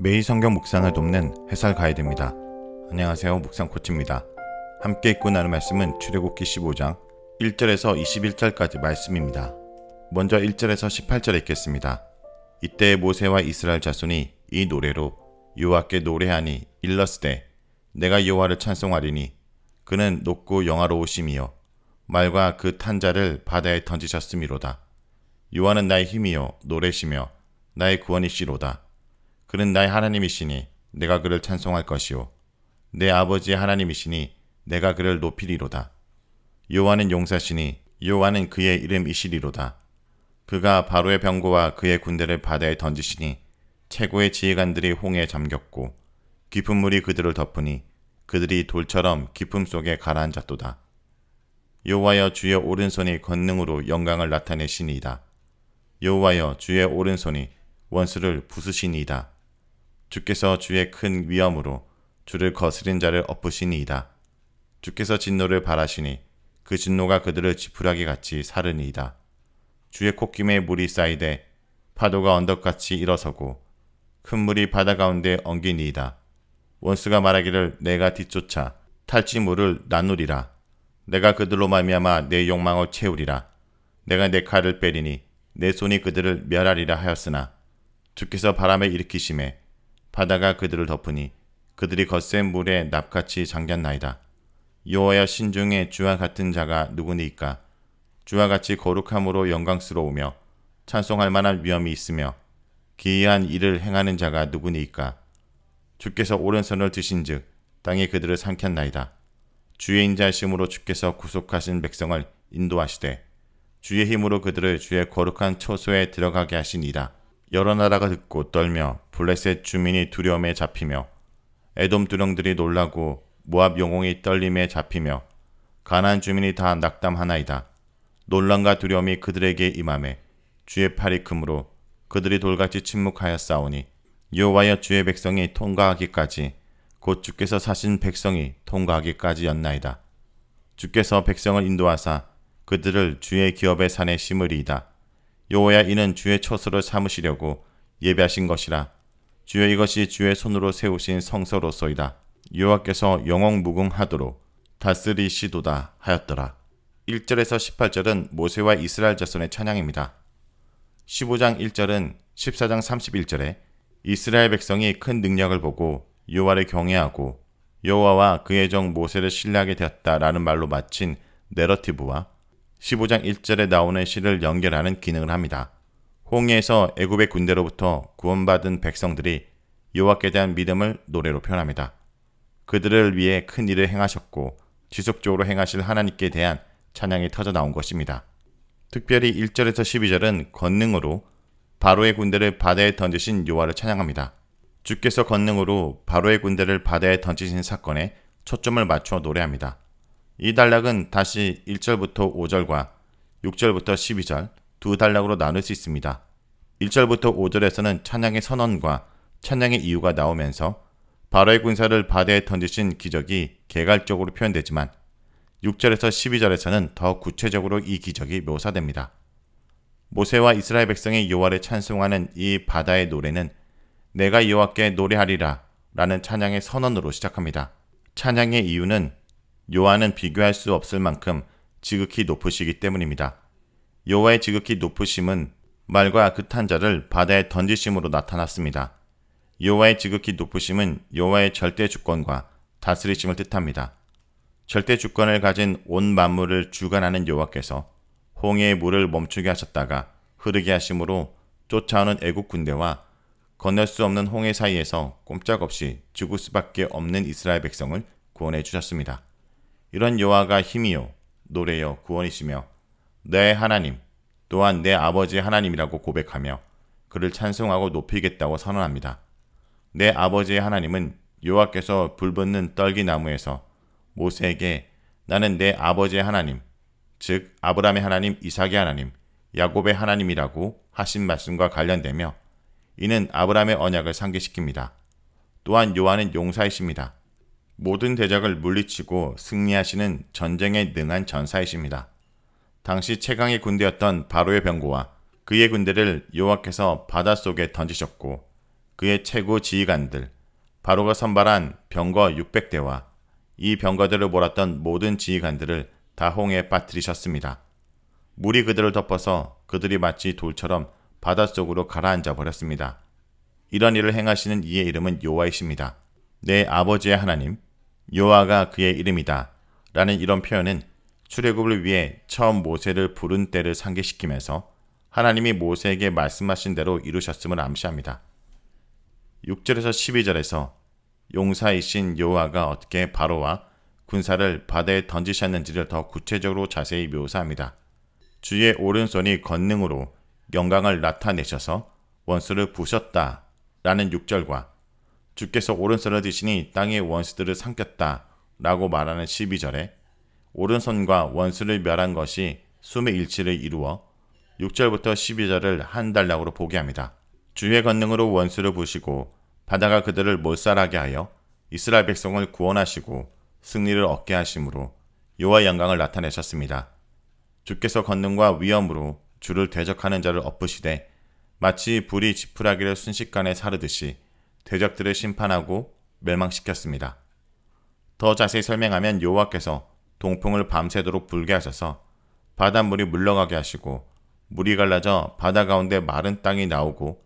매일 성경 묵상을 돕는 해설 가이드입니다. 안녕하세요, 묵상 코치입니다. 함께 읽고 나눌 말씀은 출애굽기 15장 1절에서 21절까지 말씀입니다. 먼저 1절에서 18절 읽겠습니다. 이때 모세와 이스라엘 자손이 이 노래로 여호와께 노래하니 일렀으되 내가 여호와를 찬송하리니 그는 높고 영화로우심이요 말과 그 탄 자를 바다에 던지셨음이로다. 여호와는 나의 힘이요 노래시며 나의 구원이시로다. 그는 나의 하나님이시니 내가 그를 찬송할 것이요 내 아버지의 하나님이시니 내가 그를 높이리로다. 여호와는 용사시니 여호와는 그의 이름이시리로다. 그가 바로의 병거와 그의 군대를 바다에 던지시니 최고의 지휘관들이 홍해에 잠겼고 깊은 물이 그들을 덮으니 그들이 돌처럼 깊음 속에 가라앉았도다. 여호와여 주의 오른손이 권능으로 영광을 나타내시니이다. 여호와여 주의 오른손이 원수를 부수시니이다. 주께서 주의 큰 위엄으로 주를 거스린 자를 엎으시니이다. 주께서 진노를 발하시니 그 진노가 그들을 지푸라기 같이 사르니이다. 주의 콧김에 물이 쌓이되 파도가 언덕같이 일어서고 큰 물이 바다 가운데 엉기니이다. 원수가 말하기를 내가 뒤쫓아 탈취물을 나누리라. 내가 그들로 말미암아 내 욕망을 채우리라. 내가 내 칼을 빼리니 내 손이 그들을 멸하리라 하였으나 주께서 바람을 일으키심에 바다가 그들을 덮으니 그들이 거센 물에 납같이 잠겼나이다. 여호와여 신중에 주와 같은 자가 누구니이까? 주와 같이 거룩함으로 영광스러우며 찬송할 만한 위엄이 있으며 기이한 일을 행하는 자가 누구니이까? 주께서 오른손을 드신즉 땅이 그들을 삼켰나이다. 주의 인자하심으로 주께서 구속하신 백성을 인도하시되 주의 힘으로 그들을 주의 거룩한 처소에 들어가게 하시니이다. 여러 나라가 듣고 떨며 블레셋 주민이 두려움에 잡히며 에돔 두령들이 놀라고 모압 영웅이 떨림에 잡히며 가나안 주민이 다 낙담하나이다. 놀람과 두려움이 그들에게 임하매 주의 팔이 크므로 그들이 돌같이 침묵하였사오니 여호와여 주의 백성이 통과하기까지 곧 주께서 사신 백성이 통과하기까지였나이다. 주께서 백성을 인도하사 그들을 주의 기업의 산에 심으리이다. 여호와야 이는 주의 처소를 삼으시려고 예배하신 것이라. 주여 이것이 주의 손으로 세우신 성소로소이다. 여호와께서 영원무궁하도록 다스리시도다 하였더라. 1절에서 18절은 모세와 이스라엘 자손의 찬양입니다. 15장 1절은 14장 31절에 이스라엘 백성이 큰 능력을 보고 여호와를 경외하고 여호와와 그의 종 모세를 신뢰하게 되었다라는 말로 마친 내러티브와 15장 1절에 나오는 시를 연결하는 기능을 합니다. 홍해에서 애굽의 군대로부터 구원받은 백성들이 여호와께 대한 믿음을 노래로 표현합니다. 그들을 위해 큰 일을 행하셨고 지속적으로 행하실 하나님께 대한 찬양이 터져 나온 것입니다. 특별히 1절에서 12절은 권능으로 바로의 군대를 바다에 던지신 여호와를 찬양합니다. 주께서 권능으로 바로의 군대를 바다에 던지신 사건에 초점을 맞춰 노래합니다. 이 단락은 다시 1절부터 5절과 6절부터 12절 두 단락으로 나눌 수 있습니다. 1절부터 5절에서는 찬양의 선언과 찬양의 이유가 나오면서 바로의 군사를 바다에 던지신 기적이 개괄적으로 표현되지만 6절에서 12절에서는 더 구체적으로 이 기적이 묘사됩니다. 모세와 이스라엘 백성이 여호와를 찬송하는 이 바다의 노래는 내가 여호와께 노래하리라 라는 찬양의 선언으로 시작합니다. 찬양의 이유는 여호와는 비교할 수 없을 만큼 지극히 높으시기 때문입니다. 여호와의 지극히 높으심은 말과 그 탄 자를 바다에 던지심으로 나타났습니다. 여호와의 지극히 높으심은 여호와의 절대 주권과 다스리심을 뜻합니다. 절대 주권을 가진 온 만물을 주관하는 여호와께서 홍해의 물을 멈추게 하셨다가 흐르게 하심으로 쫓아오는 애국 군대와 건널 수 없는 홍해 사이에서 꼼짝없이 죽을 수밖에 없는 이스라엘 백성을 구원해 주셨습니다. 이런 여호와가 힘이요 노래요 구원이시며 내 하나님 또한 내 아버지의 하나님이라고 고백하며 그를 찬송하고 높이겠다고 선언합니다. 내 아버지의 하나님은 여호와께서 불붙는 떨기나무에서 모세에게 나는 내 아버지의 하나님 즉 아브라함의 하나님, 이삭의 하나님, 야곱의 하나님이라고 하신 말씀과 관련되며 이는 아브라함의 언약을 상기시킵니다. 또한 여호와는 용사이십니다. 모든 대적을 물리치고 승리하시는 전쟁에 능한 전사이십니다. 당시 최강의 군대였던 바로의 병거와 그의 군대를 여호와께서 바닷속에 던지셨고 그의 최고 지휘관들, 바로가 선발한 병거 600대와 이 병거들을 몰았던 모든 지휘관들을 다 홍해에 빠뜨리셨습니다. 물이 그들을 덮어서 그들이 마치 돌처럼 바닷속으로 가라앉아 버렸습니다. 이런 일을 행하시는 이의 이름은 여호와이십니다. 내 아버지의 하나님, 여호와가 그의 이름이다 라는 이런 표현은 출애굽을 위해 처음 모세를 부른 때를 상기시키면서 하나님이 모세에게 말씀하신 대로 이루셨음을 암시합니다. 6절에서 12절에서 용사이신 여호와가 어떻게 바로와 군사를 바다에 던지셨는지를 더 구체적으로 자세히 묘사합니다. 주의 오른손이 권능으로 영광을 나타내셔서 원수를 부셨다 라는 6절과 주께서 오른손을 드시니 땅의 원수들을 삼켰다 라고 말하는 12절에 오른손과 원수를 멸한 것이 숨의 일치를 이루어 6절부터 12절을 한 단락으로 보게 합니다. 주의 권능으로 원수를 부시고 바다가 그들을 못살하게 하여 이스라엘 백성을 구원하시고 승리를 얻게 하심으로 여호와의 영광을 나타내셨습니다. 주께서 권능과 위엄으로 주를 대적하는 자를 엎으시되 마치 불이 지푸라기를 순식간에 사르듯이 대적들을 심판하고 멸망시켰습니다. 더 자세히 설명하면 여호와께서 동풍을 밤새도록 불게 하셔서 바닷물이 물러가게 하시고 물이 갈라져 바다 가운데 마른 땅이 나오고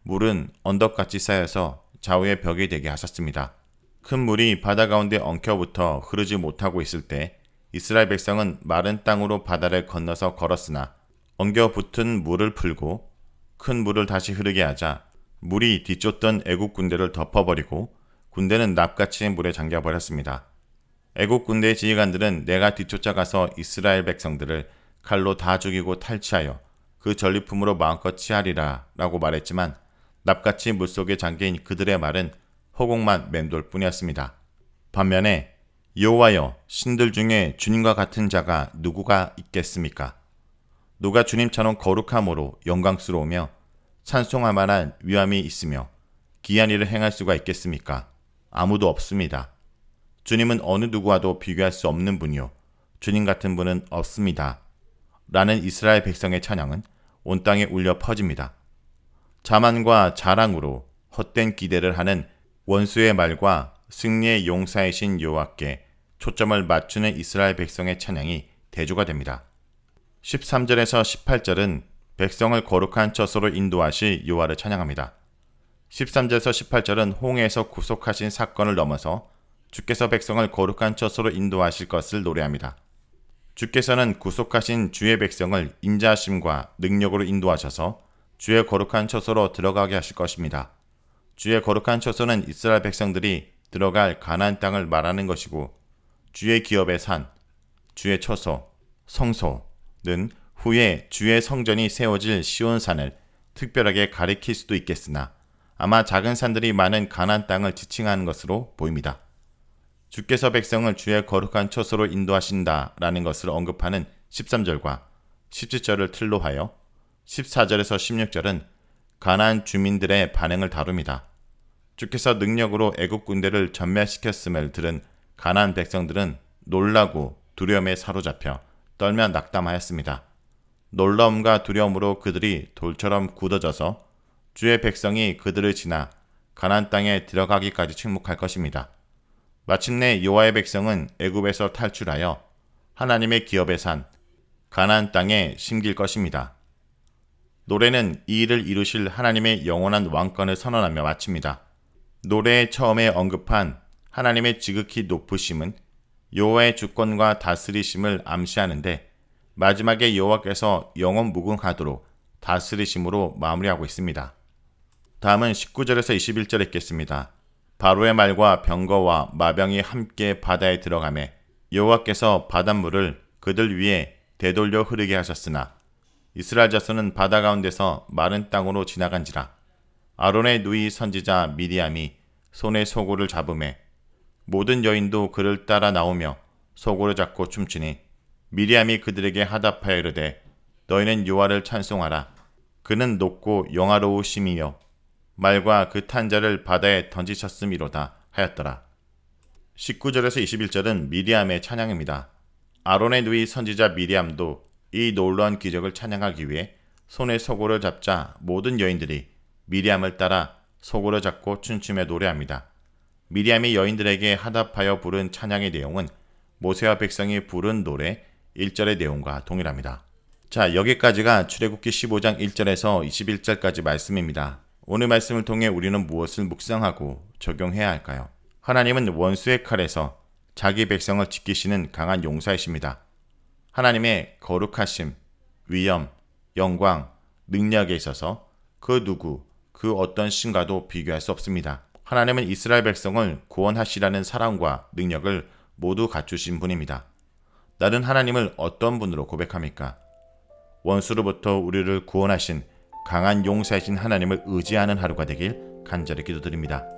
물은 언덕같이 쌓여서 좌우의 벽이 되게 하셨습니다. 큰 물이 바다 가운데 엉켜붙어 흐르지 못하고 있을 때 이스라엘 백성은 마른 땅으로 바다를 건너서 걸었으나 엉겨붙은 물을 풀고 큰 물을 다시 흐르게 하자 물이 뒤쫓던 애국 군대를 덮어버리고 군대는 납같이 물에 잠겨버렸습니다. 애국 군대의 지휘관들은 내가 뒤쫓아가서 이스라엘 백성들을 칼로 다 죽이고 탈취하여 그 전리품으로 마음껏 취하리라 라고 말했지만 납같이 물속에 잠긴 그들의 말은 허공만 맴돌 뿐이었습니다. 반면에 여호와여 신들 중에 주님과 같은 자가 누구가 있겠습니까? 누가 주님처럼 거룩함으로 영광스러우며 찬송할 만한 위엄이 있으며 기이한 일을 행할 수가 있겠습니까? 아무도 없습니다. 주님은 어느 누구와도 비교할 수 없는 분이요 주님 같은 분은 없습니다. 라는 이스라엘 백성의 찬양은 온 땅에 울려 퍼집니다. 자만과 자랑으로 헛된 기대를 하는 원수의 말과 승리의 용사이신 여호와께 초점을 맞추는 이스라엘 백성의 찬양이 대조가 됩니다. 13절에서 18절은 백성을 거룩한 처소로 인도하시 여호와를 찬양합니다. 13절에서 18절은 홍해에서 구속하신 사건을 넘어서 주께서 백성을 거룩한 처소로 인도하실 것을 노래합니다. 주께서는 구속하신 주의 백성을 인자하심과 능력으로 인도하셔서 주의 거룩한 처소로 들어가게 하실 것입니다. 주의 거룩한 처소는 이스라엘 백성들이 들어갈 가나안 땅을 말하는 것이고 주의 기업의 산, 주의 처소, 성소는 후에 주의 성전이 세워질 시온산을 특별하게 가리킬 수도 있겠으나 아마 작은 산들이 많은 가나안 땅을 지칭하는 것으로 보입니다. 주께서 백성을 주의 거룩한 처소로 인도하신다라는 것을 언급하는 13절과 17절을 틀로 하여 14절에서 16절은 가나안 주민들의 반응을 다룹니다. 주께서 능력으로 애국 군대를 전멸시켰음을 들은 가나안 백성들은 놀라고 두려움에 사로잡혀 떨며 낙담하였습니다. 놀라움과 두려움으로 그들이 돌처럼 굳어져서 주의 백성이 그들을 지나 가나안 땅에 들어가기까지 침묵할 것입니다. 마침내 여호와의 백성은 애굽에서 탈출하여 하나님의 기업의 산 가나안 땅에 심길 것입니다. 노래는 이 일을 이루실 하나님의 영원한 왕권을 선언하며 마칩니다. 노래의 처음에 언급한 하나님의 지극히 높으심은 여호와의 주권과 다스리심을 암시하는데 마지막에 여호와께서 영원 무궁하도록 다스리심으로 마무리하고 있습니다. 다음은 19절에서 21절 읽겠습니다. 바로의 말과 병거와 마병이 함께 바다에 들어가매 여호와께서 바닷물을 그들 위에 되돌려 흐르게 하셨으나 이스라엘 자손은 바다 가운데서 마른 땅으로 지나간지라. 아론의 누이 선지자 미리암이 손에 소고를 잡으매 모든 여인도 그를 따라 나오며 소고를 잡고 춤추니 미리암이 그들에게 하답하여 이르되 너희는 여호와를 찬송하라. 그는 높고 영화로우심이요 말과 그 탄자를 바다에 던지셨음이로다 하였더라. 19절에서 21절은 미리암의 찬양입니다. 아론의 누이 선지자 미리암도 이 놀라운 기적을 찬양하기 위해 손에 소고를 잡자 모든 여인들이 미리암을 따라 속으로 잡고 춤추며 노래합니다. 미리암이 여인들에게 화답하여 부른 찬양의 내용은 모세와 백성이 부른 노래 1절의 내용과 동일합니다. 자, 여기까지가 출애굽기 15장 1절에서 21절까지 말씀입니다. 오늘 말씀을 통해 우리는 무엇을 묵상하고 적용해야 할까요? 하나님은 원수의 칼에서 자기 백성을 지키시는 강한 용사이십니다. 하나님의 거룩하심, 위엄, 영광, 능력에 있어서 그 누구, 그 어떤 신과도 비교할 수 없습니다. 하나님은 이스라엘 백성을 구원하시라는 사랑과 능력을 모두 갖추신 분입니다. 나는 하나님을 어떤 분으로 고백합니까? 원수로부터 우리를 구원하신 강한 용사이신 하나님을 의지하는 하루가 되길 간절히 기도드립니다.